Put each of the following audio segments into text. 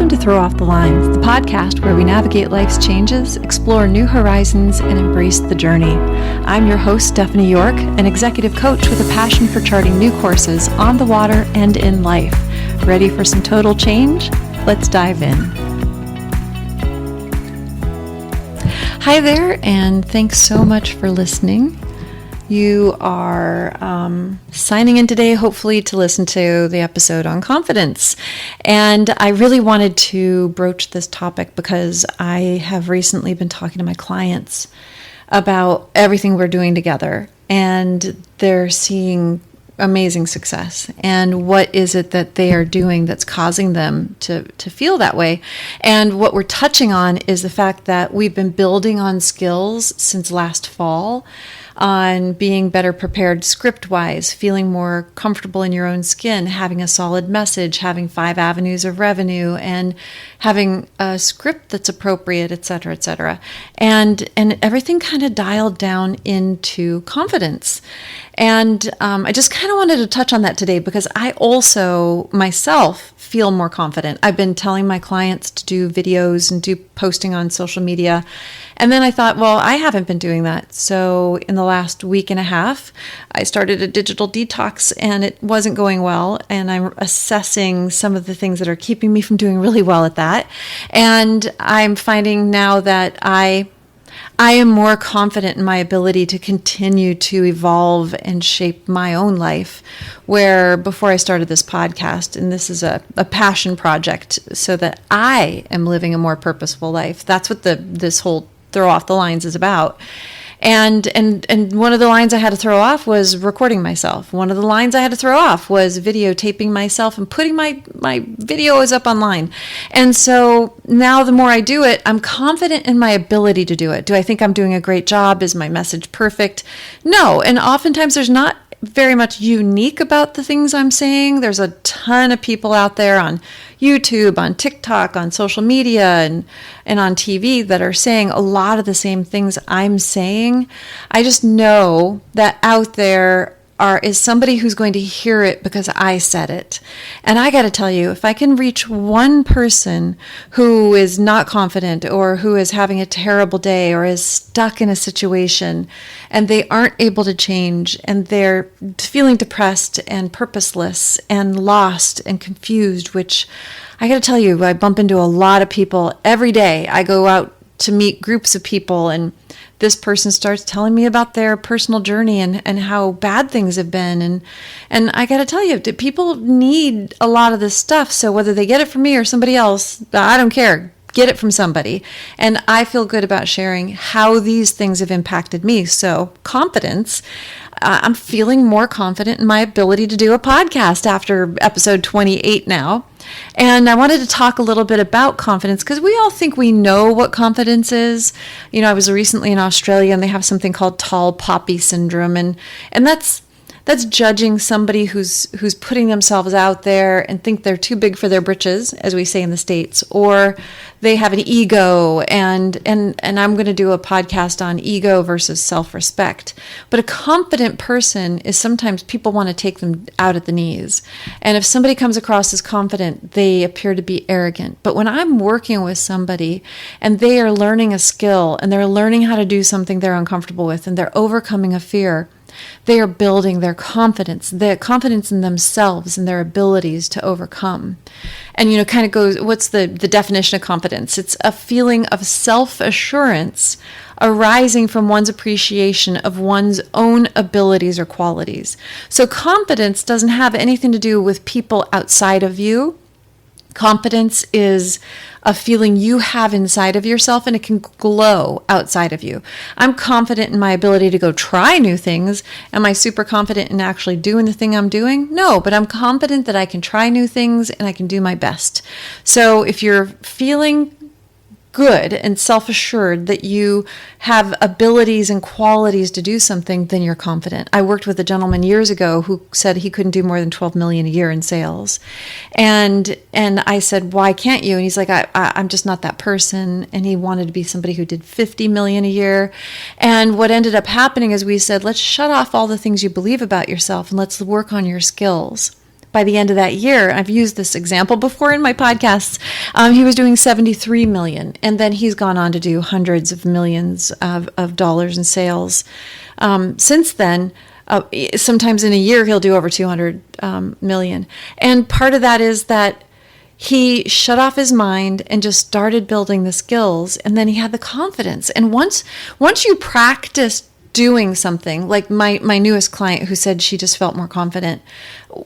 Welcome to Throw Off the Lines, the podcast where we navigate life's changes, explore new horizons, and embrace the journey. I'm your host, Stephanie York, an executive coach with a passion for charting new courses on the water and in life. Ready for some total change? Let's dive in. Hi there, and thanks so much for listening. You are signing in today, hopefully, to listen to the episode on confidence. And I really wanted to broach this topic because I have recently been talking to my clients about everything we're doing together, and they're seeing amazing success. And what is it that they are doing that's causing them to feel that way? And what we're touching on is the fact that we've been building on skills since last fall on being better prepared script-wise, feeling more comfortable in your own skin, having a solid message, having 5 avenues of revenue, and having a script that's appropriate, et cetera, et cetera. And everything kind of dialed down into confidence. And I just kind of wanted to touch on that today because I also, myself, feel more confident. I've been telling my clients to do videos and do posting on social media. And then I thought, well, I haven't been doing that. So in the last week and a half, I started a digital detox and it wasn't going well. And I'm assessing some of the things that are keeping me from doing really well at that. And I'm finding now that I am more confident in my ability to continue to evolve and shape my own life, where before I started this podcast, and this is a passion project so that I am living a more purposeful life. That's what this whole Throw Off the Lines is about. And one of the lines I had to throw off was recording myself. One of the lines I had to throw off was videotaping myself and putting my videos up online. And so now the more I do it, I'm confident in my ability to do it. Do I think I'm doing a great job? Is my message perfect? No. And oftentimes there's not very much unique about the things I'm saying. There's a ton of people out there on YouTube, on TikTok, on social media, and on TV that are saying a lot of the same things I'm saying. I just know that out there is somebody who's going to hear it because I said it. And I got to tell you, if I can reach one person who is not confident or who is having a terrible day or is stuck in a situation and they aren't able to change and they're feeling depressed and purposeless and lost and confused, which I got to tell you, I bump into a lot of people every day. I go out to meet groups of people and this person starts telling me about their personal journey and how bad things have been. And I got to tell you, people need a lot of this stuff. So whether they get it from me or somebody else, I don't care. Get it from somebody. And I feel good about sharing how these things have impacted me. So confidence, I'm feeling more confident in my ability to do a podcast after episode 28 now. And I wanted to talk a little bit about confidence because we all think we know what confidence is. You know, I was recently in Australia and they have something called tall poppy syndrome. And that's judging somebody who's putting themselves out there and think they're too big for their britches, as we say in the States, or they have an ego. And I'm going to do a podcast on ego versus self-respect. But a confident person is sometimes people want to take them out at the knees. And if somebody comes across as confident, they appear to be arrogant. But when I'm working with somebody and they are learning a skill and they're learning how to do something they're uncomfortable with and they're overcoming a fear, they are building their confidence in themselves and their abilities to overcome. And, kind of goes, what's the definition of confidence? It's a feeling of self-assurance arising from one's appreciation of one's own abilities or qualities. So confidence doesn't have anything to do with people outside of you. Confidence is a feeling you have inside of yourself and it can glow outside of you. I'm confident in my ability to go try new things. Am I super confident in actually doing the thing I'm doing? No, but I'm confident that I can try new things and I can do my best. So if you're feeling good and self-assured that you have abilities and qualities to do something, then you're confident. I worked with a gentleman years ago who said he couldn't do more than 12 million a year in sales. And I said, why can't you? And he's like, I'm just not that person. And he wanted to be somebody who did 50 million a year. And what ended up happening is we said, let's shut off all the things you believe about yourself and let's work on your skills. by the end of that year, I've used this example before in my podcasts, he was doing 73 million. And then he's gone on to do hundreds of millions of dollars in sales. Since then, sometimes in a year, he'll do over 200 million. And part of that is that he shut off his mind and just started building the skills. And then he had the confidence. And once you practice doing something, like my newest client who said she just felt more confident,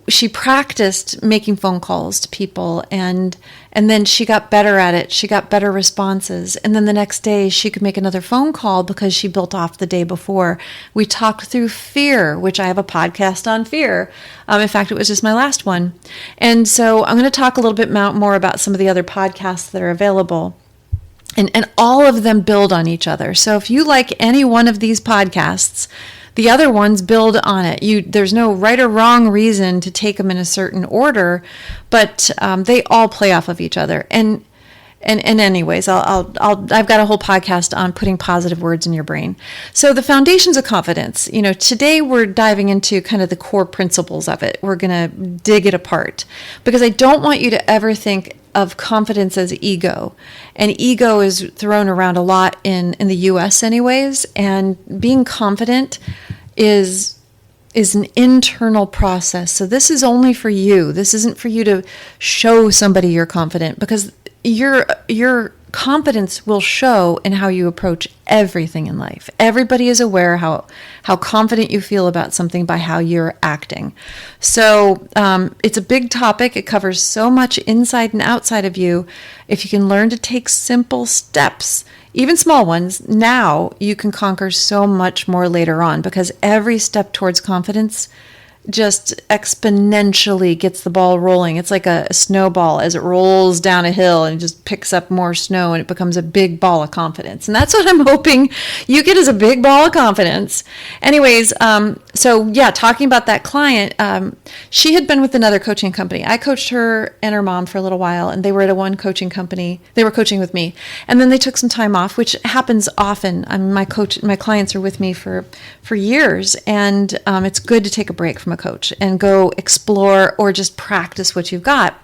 she practiced making phone calls to people, and then she got better at it. She got better responses. And then the next day she could make another phone call because she built off the day before. We talked through fear, which I have a podcast on fear. In fact, it was just my last one. And so I'm going to talk a little bit more about some of the other podcasts that are available. And all of them build on each other. So if you like any one of these podcasts, the other ones build on it. There's no right or wrong reason to take them in a certain order, but they all play off of each other. And anyways, I've got a whole podcast on putting positive words in your brain. So the foundations of confidence. Today we're diving into kind of the core principles of it. We're going to dig it apart because I don't want you to ever think of confidence as ego. And ego is thrown around a lot in the US anyways. And being confident is an internal process. So this is only for you. This isn't for you to show somebody you're confident, because your confidence will show in how you approach everything in life. Everybody is aware how confident you feel about something by how you're acting. So it's a big topic. It covers so much inside and outside of you. If you can learn to take simple steps, even small ones, now you can conquer so much more later on, because every step towards confidence just exponentially gets the ball rolling. It's like a snowball as it rolls down a hill and just picks up more snow, and it becomes a big ball of confidence. And that's what I'm hoping you get, is a big ball of confidence. Anyways, talking about that client, she had been with another coaching company. I coached her and her mom for a little while, and they were at one coaching company. They were coaching with me, and then they took some time off, which happens often. My clients are with me for years, and it's good to take a break from a coach and go explore or just practice what you've got.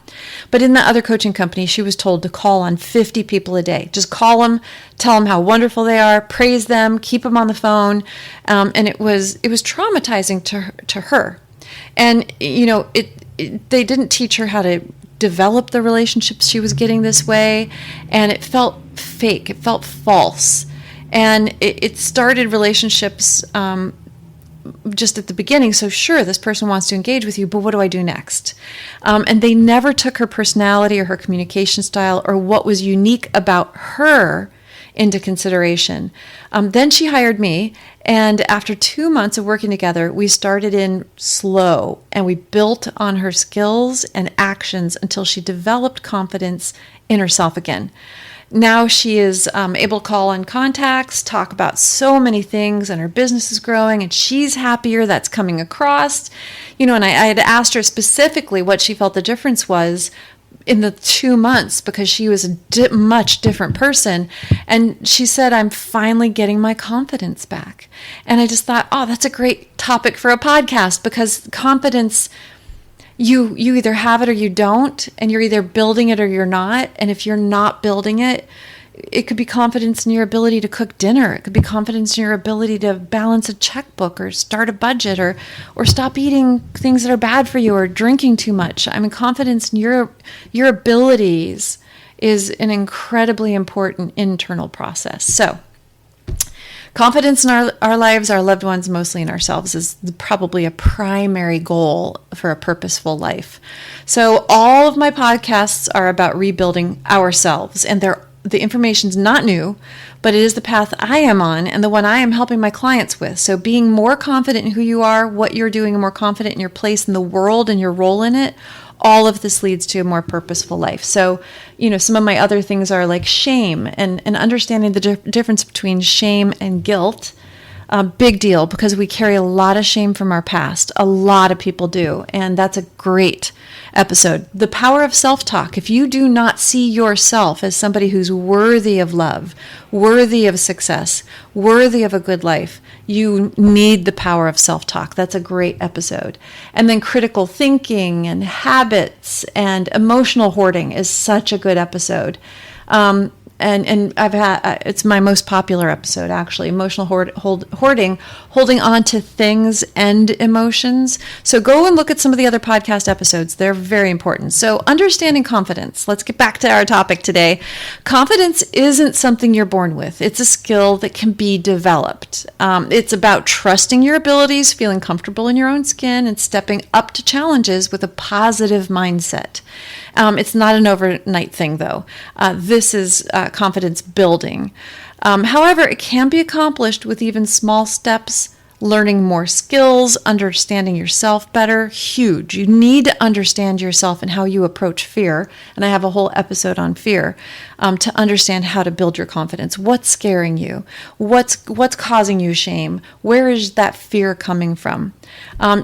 But in the other coaching company, she was told to call on 50 people a day. Just call them, tell them how wonderful they are, praise them, keep them on the phone. And it was traumatizing to her. And, they didn't teach her how to develop the relationships she was getting this way. And it felt fake. It felt false. And it started relationships just at the beginning. So sure, this person wants to engage with you, but what do I do next? And they never took her personality or her communication style or what was unique about her into consideration. Then she hired me, and after 2 months of working together, we started in slow, and we built on her skills and actions until she developed confidence in herself again. Now she is able to call on contacts, talk about so many things, and her business is growing, and she's happier. That's coming across. And I had asked her specifically what she felt the difference was in the 2 months, because she was a much different person. And she said, I'm finally getting my confidence back. And I just thought, oh, that's a great topic for a podcast, because confidence, you either have it or you don't, and you're either building it or you're not. And if you're not building it, it could be confidence in your ability to cook dinner. It could be confidence in your ability to balance a checkbook or start a budget or stop eating things that are bad for you or drinking too much. I mean, confidence in your abilities is an incredibly important internal process. So confidence in our lives, our loved ones, mostly in ourselves, is probably a primary goal for a purposeful life. So all of my podcasts are about rebuilding ourselves, and the information's not new, but it is the path I am on and the one I am helping my clients with. So being more confident in who you are, what you're doing, and more confident in your place in the world and your role in it, all of this leads to a more purposeful life. So, some of my other things are like shame and understanding the difference between shame and guilt. Big deal, because we carry a lot of shame from our past. A lot of people do. And that's a great episode. The power of self-talk. If you do not see yourself as somebody who's worthy of love, worthy of success, worthy of a good life, you need the power of self-talk. That's a great episode. And then critical thinking and habits and emotional hoarding is such a good episode. And I've had, it's my most popular episode, actually, emotional hoarding, holding on to things and emotions. So go and look at some of the other podcast episodes. They're very important. So understanding confidence. Let's get back to our topic today. Confidence isn't something you're born with. It's a skill that can be developed. It's about trusting your abilities, feeling comfortable in your own skin, and stepping up to challenges with a positive mindset. It's not an overnight thing, though. This is confidence building. However, it can be accomplished with even small steps, learning more skills, understanding yourself better. Huge. You need to understand yourself and how you approach fear. And I have a whole episode on fear to understand how to build your confidence. What's scaring you? What's causing you shame? Where is that fear coming from?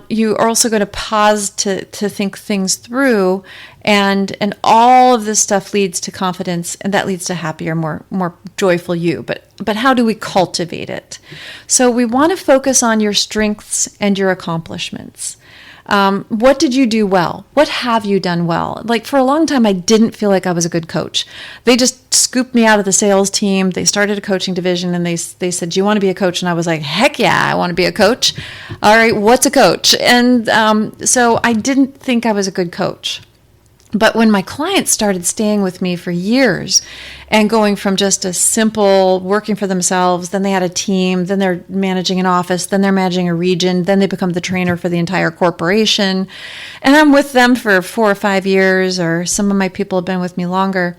You are also going to pause to think things through, and all of this stuff leads to confidence, and that leads to happier, more joyful you. But how do we cultivate it? So we want to focus on your strengths and your accomplishments. What did you do well? What have you done well? Like, for a long time, I didn't feel like I was a good coach. They just scooped me out of the sales team. They started a coaching division, and they said, "Do you want to be a coach?" And I was like, "Heck yeah, I want to be a coach." All right, what's a coach? And so I didn't think I was a good coach. But when my clients started staying with me for years and going from just a simple working for themselves, then they had a team, then they're managing an office, then they're managing a region, then they become the trainer for the entire corporation. And I'm with them for 4 or 5 years, or some of my people have been with me longer.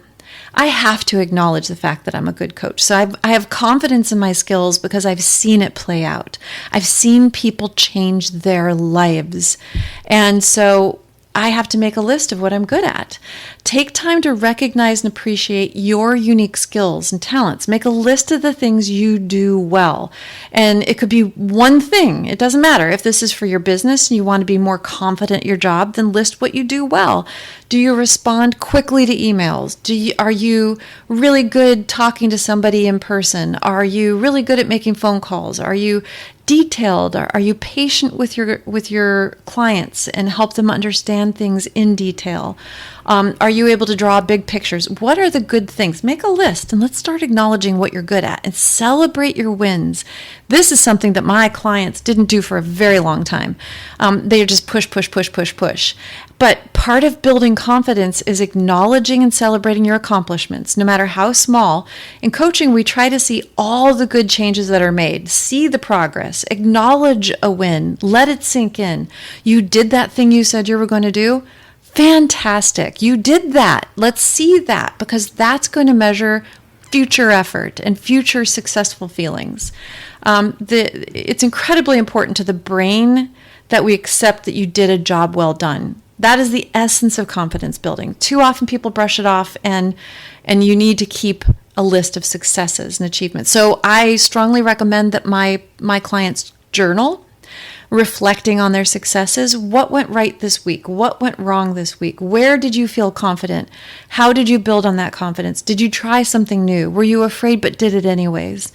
I have to acknowledge the fact that I'm a good coach. So I have confidence in my skills because I've seen it play out. I've seen people change their lives. And so I have to make a list of what I'm good at. Take time to recognize and appreciate your unique skills and talents. Make a list of the things you do well. And it could be one thing. It doesn't matter. If this is for your business and you want to be more confident at your job, then list what you do well. Do you respond quickly to emails? Are you really good talking to somebody in person? Are you really good at making phone calls? Are you detailed? Are you patient with your clients and help them understand things in detail? Are you able to draw big pictures? What are the good things? Make a list and let's start acknowledging what you're good at and celebrate your wins. This is something that my clients didn't do for a very long time. They just push. But part of building confidence is acknowledging and celebrating your accomplishments, no matter how small. In coaching, we try to see all the good changes that are made, see the progress, acknowledge a win, let it sink in. You did that thing you said you were going to do? Fantastic. You did that. Let's see that, because that's going to measure future effort and future successful feelings. It's incredibly important to the brain that we accept that you did a job well done. That is the essence of confidence building. Too often people brush it off, and you need to keep a list of successes and achievements. So I strongly recommend that my clients journal, reflecting on their successes. What went right this week? What went wrong this week? Where did you feel confident? How did you build on that confidence? Did you try something new? Were you afraid but did it anyways?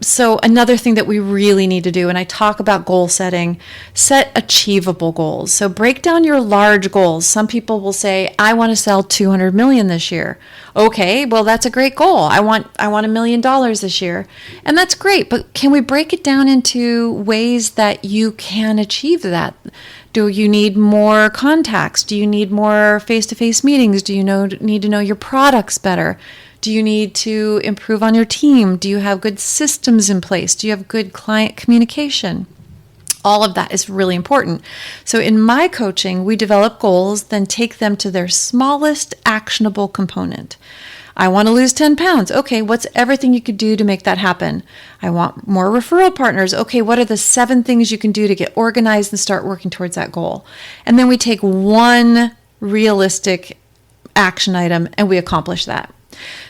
So another thing that we really need to do, and I talk about goal setting, set achievable goals. So break down your large goals. Some people will say, I want to sell 200 million this year. Okay, well, that's a great goal. I want $1 million this year. And that's great, but can we break it down into ways that you can achieve that? Do you need more contacts? Do you need more face-to-face meetings? Do you need to know your products better? Do you need to improve on your team? Do you have good systems in place? Do you have good client communication? All of that is really important. So in my coaching, we develop goals, then take them to their smallest actionable component. I want to lose 10 pounds. Okay, what's everything you could do to make that happen? I want more referral partners. Okay, what are the 7 things you can do to get organized and start working towards that goal? And then we take one realistic action item and we accomplish that.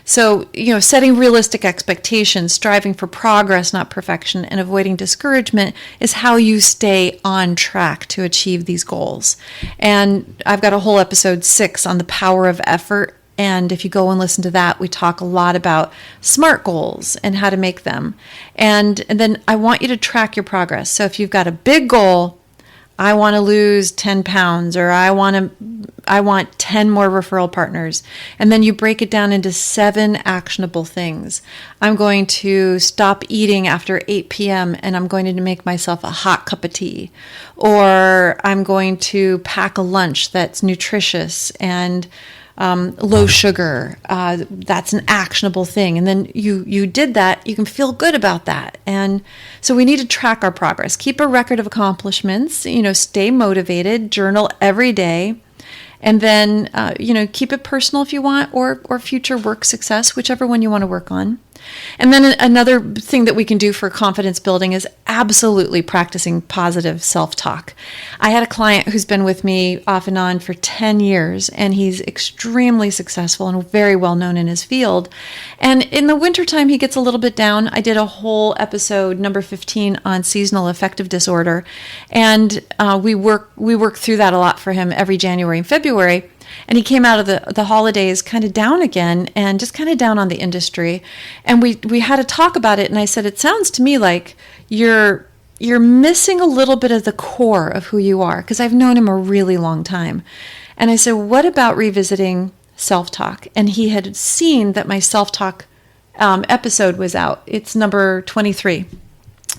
So, setting realistic expectations, striving for progress, not perfection, and avoiding discouragement is how you stay on track to achieve these goals. And I've got a whole episode 6 on the power of effort. And if you go and listen to that, we talk a lot about SMART goals and how to make them. And then I want you to track your progress. So if you've got a big goal, I want to lose 10 pounds, or I want 10 more referral partners. And then you break it down into 7 actionable things. I'm going to stop eating after 8 p.m. and I'm going to make myself a hot cup of tea. Or I'm going to pack a lunch that's nutritious and low sugar. That's an actionable thing. And then you did that, you can feel good about that. And so we need to track our progress. Keep a record of accomplishments, stay motivated, journal every day. And then, keep it personal if you want, or future work success, whichever one you want to work on. And then another thing that we can do for confidence building is absolutely practicing positive self-talk. I had a client who's been with me off and on for 10 years, and he's extremely successful and very well known in his field. And in the wintertime, he gets a little bit down. I did a whole episode, number 15, on seasonal affective disorder. And we work through that a lot for him every January and February. And he came out of the holidays kind of down again, and just kind of down on the industry. And we had to talk about it. And I said, it sounds to me like you're missing a little bit of the core of who you are, because I've known him a really long time. And I said, what about revisiting self-talk? And he had seen that my self-talk episode was out. It's number 23.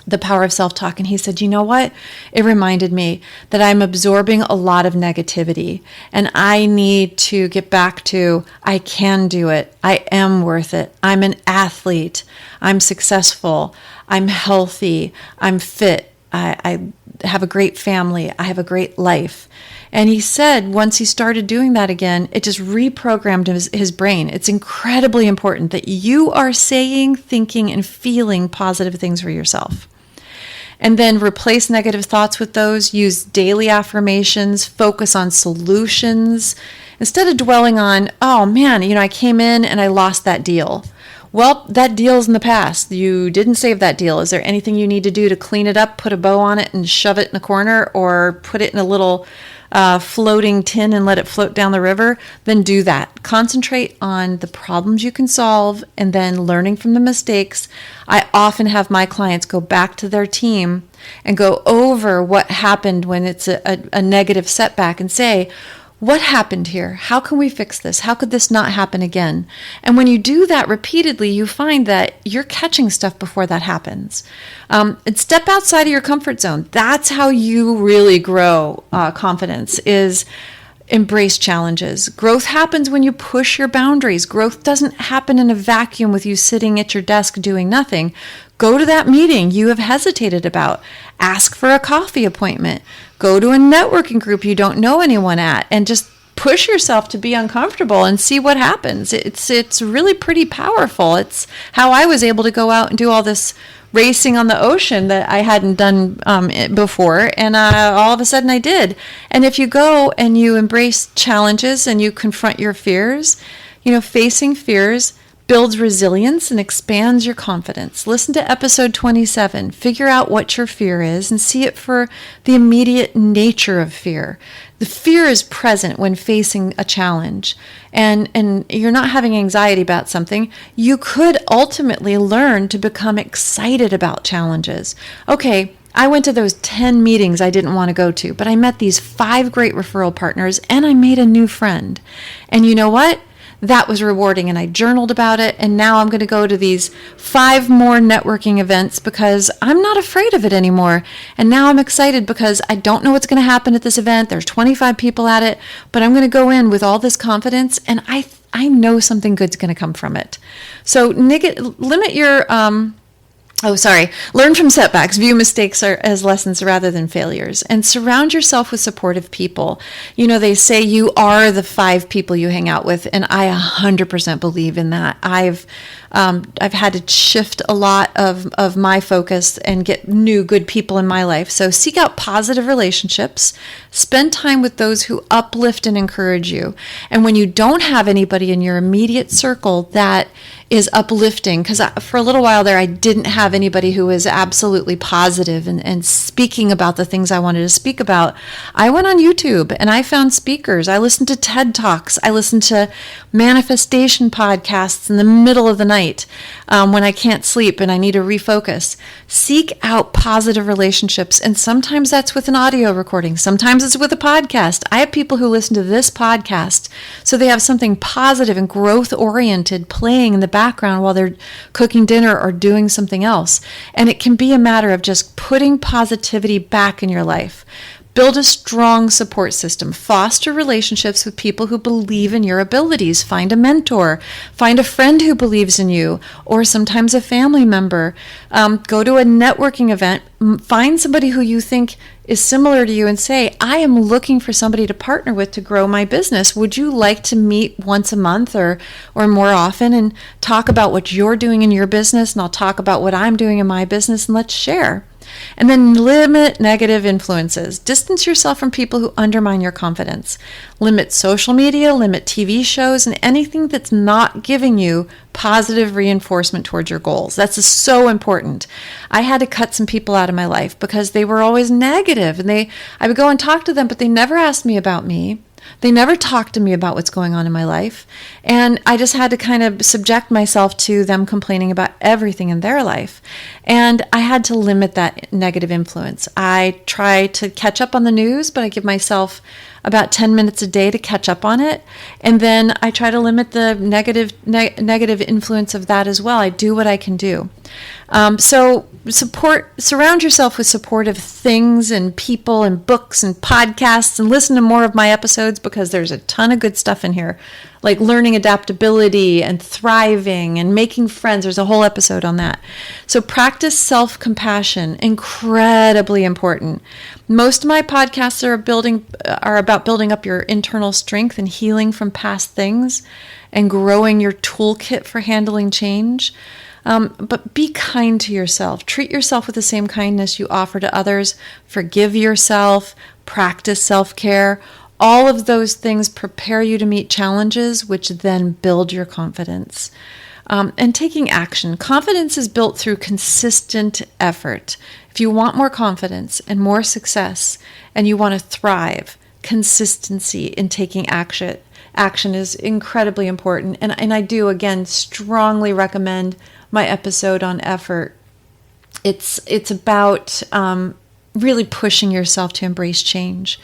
The power of self-talk. And he said, you know what? It reminded me that I'm absorbing a lot of negativity, and I need to get back to, I can do it. I am worth it. I'm an athlete. I'm successful. I'm healthy. I'm fit. I have a great family. I have a great life. And he said once he started doing that again, it just reprogrammed his brain. It's incredibly important that you are saying, thinking, and feeling positive things for yourself. And then replace negative thoughts with those. Use daily affirmations. Focus on solutions. Instead of dwelling on, oh man, I came in and I lost that deal. Well, that deal's in the past. You didn't save that deal. Is there anything you need to do to clean it up, put a bow on it and shove it in a corner, or put it in a little floating tin and let it float down the river? Then do that. Concentrate on the problems you can solve, and then learning from the mistakes. I often have my clients go back to their team and go over what happened when it's a negative setback and say, what happened here? How can we fix this? How could this not happen again? And when you do that repeatedly, you find that you're catching stuff before that happens. And step outside of your comfort zone. That's how you really grow confidence, is embrace challenges. Growth happens when you push your boundaries. Growth doesn't happen in a vacuum with you sitting at your desk doing nothing. Go to that meeting you have hesitated about. Ask for a coffee appointment. Go to a networking group you don't know anyone at, and just push yourself to be uncomfortable and see what happens. It's really pretty powerful. It's how I was able to go out and do all this racing on the ocean that I hadn't done before, and all of a sudden I did. And if you go and you embrace challenges and you confront your fears, facing fears builds resilience and expands your confidence. Listen to episode 27. Figure out what your fear is and see it for the immediate nature of fear. The fear is present when facing a challenge, and you're not having anxiety about something. You could ultimately learn to become excited about challenges. Okay, I went to those 10 meetings I didn't want to go to, but I met these 5 great referral partners and I made a new friend. And you know what? That was rewarding, and I journaled about it, and now I'm going to go to these 5 more networking events because I'm not afraid of it anymore. And now I'm excited because I don't know what's going to happen at this event. There's 25 people at it, but I'm going to go in with all this confidence, and I know something good's going to come from it. So limit your Learn from setbacks, view mistakes as lessons rather than failures, and surround yourself with supportive people. They say you are the 5 people you hang out with, and I 100% believe in that. I've had to shift a lot of my focus and get new good people in my life. So seek out positive relationships, spend time with those who uplift and encourage you. And when you don't have anybody in your immediate circle that is uplifting, because for a little while there I didn't have anybody who was absolutely positive and speaking about the things I wanted to speak about, I went on YouTube and I found speakers. I listened to TED Talks. I listened to manifestation podcasts in the middle of the night when I can't sleep and I need to refocus. Seek out positive relationships, and sometimes that's with an audio recording. Sometimes it's with a podcast. I have people who listen to this podcast so they have something positive and growth-oriented playing in the background while they're cooking dinner or doing something else. And it can be a matter of just putting positivity back in your life. Build a strong support system. Foster relationships with people who believe in your abilities. Find a mentor. Find a friend who believes in you, or sometimes a family member. Go to a networking event. Find somebody who you think is similar to you and say, I am looking for somebody to partner with to grow my business. Would you like to meet once a month or more often and talk about what you're doing in your business, and I'll talk about what I'm doing in my business, and let's share. And then limit negative influences. Distance yourself from people who undermine your confidence. Limit social media, limit TV shows, and anything that's not giving you positive reinforcement towards your goals. That's so important. I had to cut some people out of my life because they were always negative, and I would go and talk to them, but they never asked me about me. They never talked to me about what's going on in my life. And I just had to kind of subject myself to them complaining about everything in their life. And I had to limit that negative influence. I try to catch up on the news, but I give myself about 10 minutes a day to catch up on it. And then I try to limit the negative influence of that as well. I do what I can do. Surround yourself with supportive things and people and books and podcasts, and listen to more of my episodes because there's a ton of good stuff in here, like learning adaptability and thriving and making friends. There's a whole episode on that. So practice self-compassion, incredibly important. Most of my podcasts are about building up your internal strength and healing from past things and growing your toolkit for handling change. But be kind to yourself. Treat yourself with the same kindness you offer to others. Forgive yourself. Practice self-care. All of those things prepare you to meet challenges, which then build your confidence. And taking action. Confidence is built through consistent effort. If you want more confidence and more success, and you want to thrive, consistency in taking action is incredibly important. And I do, again, strongly recommend my episode on effort. It's about really pushing yourself to embrace change.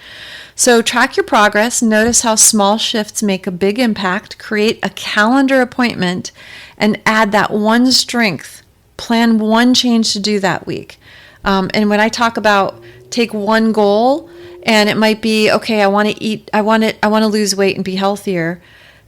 So track your progress, notice how small shifts make a big impact, create a calendar appointment, and add that one strength. Plan one change to do that week. And when I talk about take one goal, and it might be, okay, I want to lose weight and be healthier,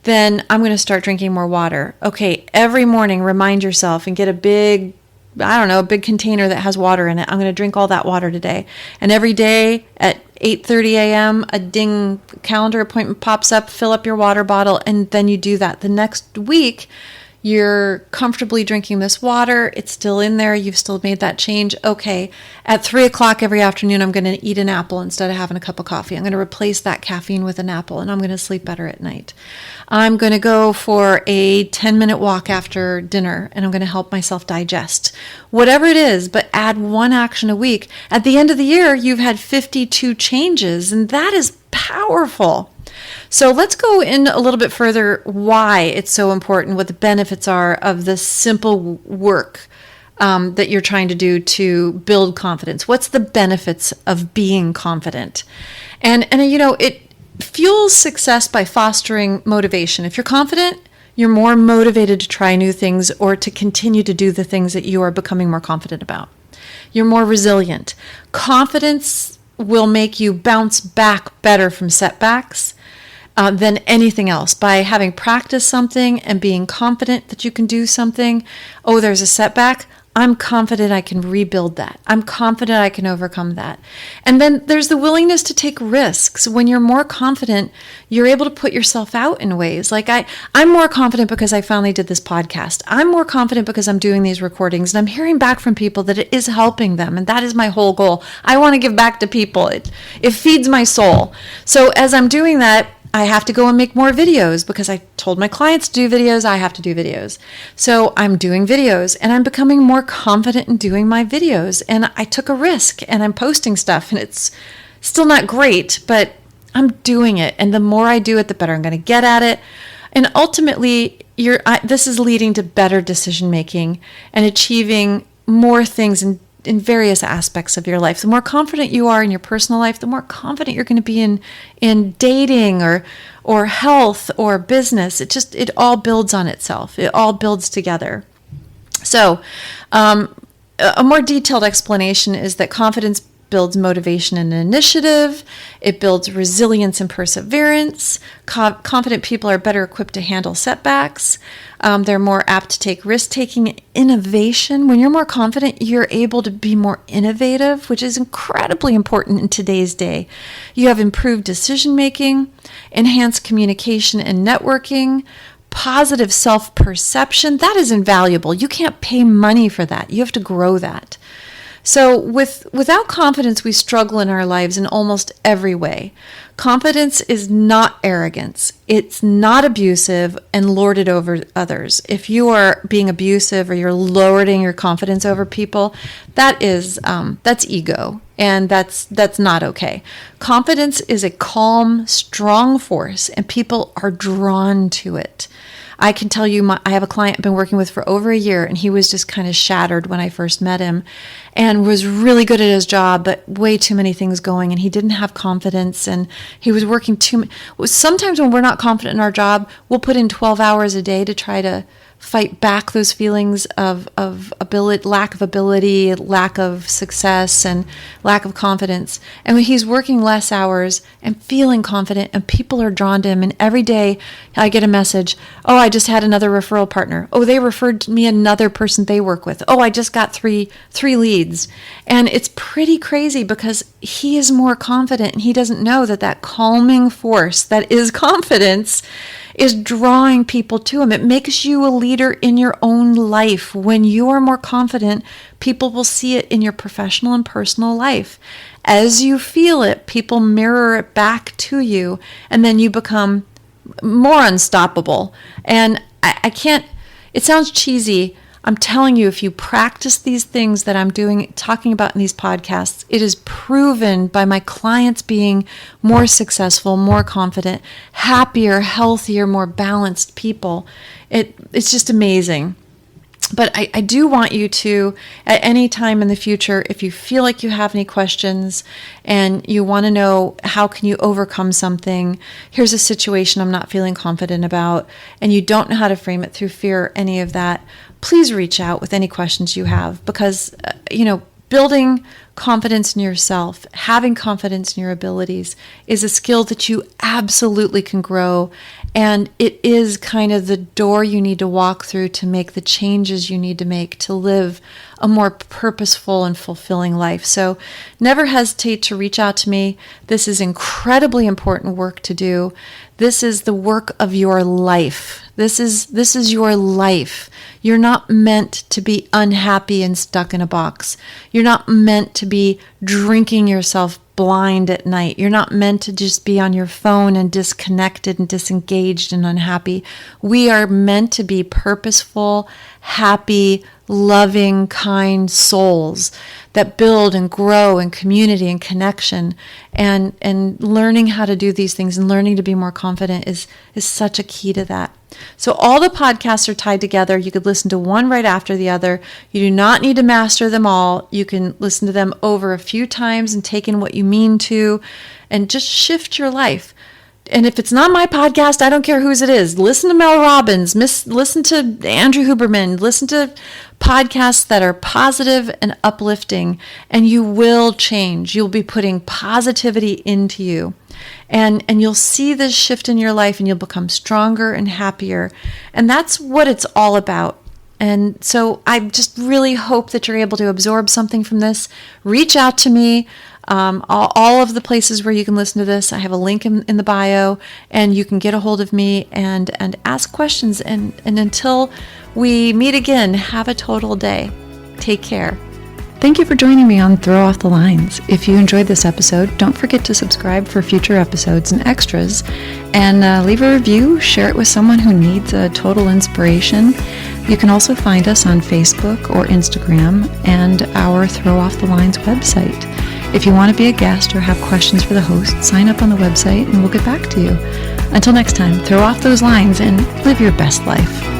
then I'm going to start drinking more water. Okay, every morning remind yourself and get a big container that has water in it. I'm going to drink all that water today. And every day at 8:30 a.m., a ding calendar appointment pops up, fill up your water bottle, and then you do that. The next week, you're comfortably drinking this water. It's still in there. You've still made that change. Okay, at 3 o'clock every afternoon, I'm going to eat an apple instead of having a cup of coffee. I'm going to replace that caffeine with an apple, and I'm going to sleep better at night. I'm going to go for a 10-minute walk after dinner, and I'm going to help myself digest. Whatever it is, but add one action a week. At the end of the year, you've had 52 changes, and that is powerful. So let's go in a little bit further why it's so important, what the benefits are of this simple work that you're trying to do to build confidence. What's the benefits of being confident? And it fuels success by fostering motivation. If you're confident, you're more motivated to try new things or to continue to do the things that you are becoming more confident about. You're more resilient. Confidence will make you bounce back better from setbacks than anything else. By having practiced something and being confident that you can do something, there's a setback, I'm confident I can rebuild that. I'm confident I can overcome that. And then there's the willingness to take risks. When you're more confident, you're able to put yourself out in ways. Like I'm more confident because I finally did this podcast. I'm more confident because I'm doing these recordings and I'm hearing back from people that it is helping them. And that is my whole goal. I want to give back to people. It feeds my soul. So as I'm doing that, I have to go and make more videos because I told my clients to do videos. I have to do videos. So I'm doing videos and I'm becoming more confident in doing my videos. And I took a risk and I'm posting stuff and it's still not great, but I'm doing it. And the more I do it, the better I'm going to get at it. And ultimately, this is leading to better decision making and achieving more things in various aspects of your life. The more confident you are in your personal life, the more confident you're going to be in dating or health or business. It all builds on itself. It all builds together. So a more detailed explanation is that confidence builds motivation and initiative. It builds resilience and perseverance. Confident people are better equipped to handle setbacks. They're more apt to take risk-taking. Innovation. When you're more confident, you're able to be more innovative, which is incredibly important in today's day. You have improved decision-making, enhanced communication and networking, positive self-perception. That is invaluable. You can't pay money for that. You have to grow that. So without confidence, we struggle in our lives in almost every way. Confidence is not arrogance. It's not abusive and lorded over others. If you are being abusive or you're lording your confidence over people, that's ego, and that's not okay. Confidence is a calm, strong force, and people are drawn to it. I can tell you, I have a client I've been working with for over a year, and he was just kind of shattered when I first met him and was really good at his job, but way too many things going, and he didn't have confidence, and he was working sometimes when we're not confident in our job, we'll put in 12 hours a day to try to fight back those feelings of ability, lack of ability, lack of success, and lack of confidence. And when he's working less hours and feeling confident, and people are drawn to him, and every day I get a message, oh, I just had another referral partner. Oh, they referred me another person they work with. Oh, I just got three leads. And it's pretty crazy because he is more confident, and he doesn't know that calming force that is confidence is drawing people to him. It makes you a leader in your own life. When you are more confident, people will see it in your professional and personal life. As you feel it, people mirror it back to you, and then you become more unstoppable. And I can't, it sounds cheesy. I'm telling you, if you practice these things that I'm talking about in these podcasts, it is proven by my clients being more successful, more confident, happier, healthier, more balanced people. It's just amazing. But I do want you to, at any time in the future, if you feel like you have any questions and you want to know how can you overcome something, here's a situation I'm not feeling confident about, and you don't know how to frame it through fear or any of that, please reach out with any questions you have, because, building confidence in yourself, having confidence in your abilities is a skill that you absolutely can grow. And it is kind of the door you need to walk through to make the changes you need to make to live a more purposeful and fulfilling life. So never hesitate to reach out to me. This is incredibly important work to do. This is the work of your life. This is your life. You're not meant to be unhappy and stuck in a box. You're not meant to be drinking yourself blind at night. You're not meant to just be on your phone and disconnected and disengaged and unhappy. We are meant to be purposeful, happy, loving, kind souls that build and grow in community and connection. And learning how to do these things and learning to be more confident is such a key to that. So all the podcasts are tied together. You could listen to one right after the other. You do not need to master them all. You can listen to them over a few times and take in what you mean to, and just shift your life. And if it's not my podcast, I don't care whose it is. Listen to Mel Robbins, listen to Andrew Huberman, listen to podcasts that are positive and uplifting, and you will change. You'll be putting positivity into you. And you'll see this shift in your life, and you'll become stronger and happier. And that's what it's all about. And so I just really hope that you're able to absorb something from this. Reach out to me. All of the places where you can listen to this, I have a link in the bio, and you can get a hold of me and ask questions. And until we meet again, have a total day. Take care. Thank you for joining me on Throw Off the Lines. If you enjoyed this episode, don't forget to subscribe for future episodes and extras, and leave a review, share it with someone who needs a total inspiration. You can also find us on Facebook or Instagram and our Throw Off the Lines website. If you want to be a guest or have questions for the host, sign up on the website and we'll get back to you. Until next time, throw off those lines and live your best life.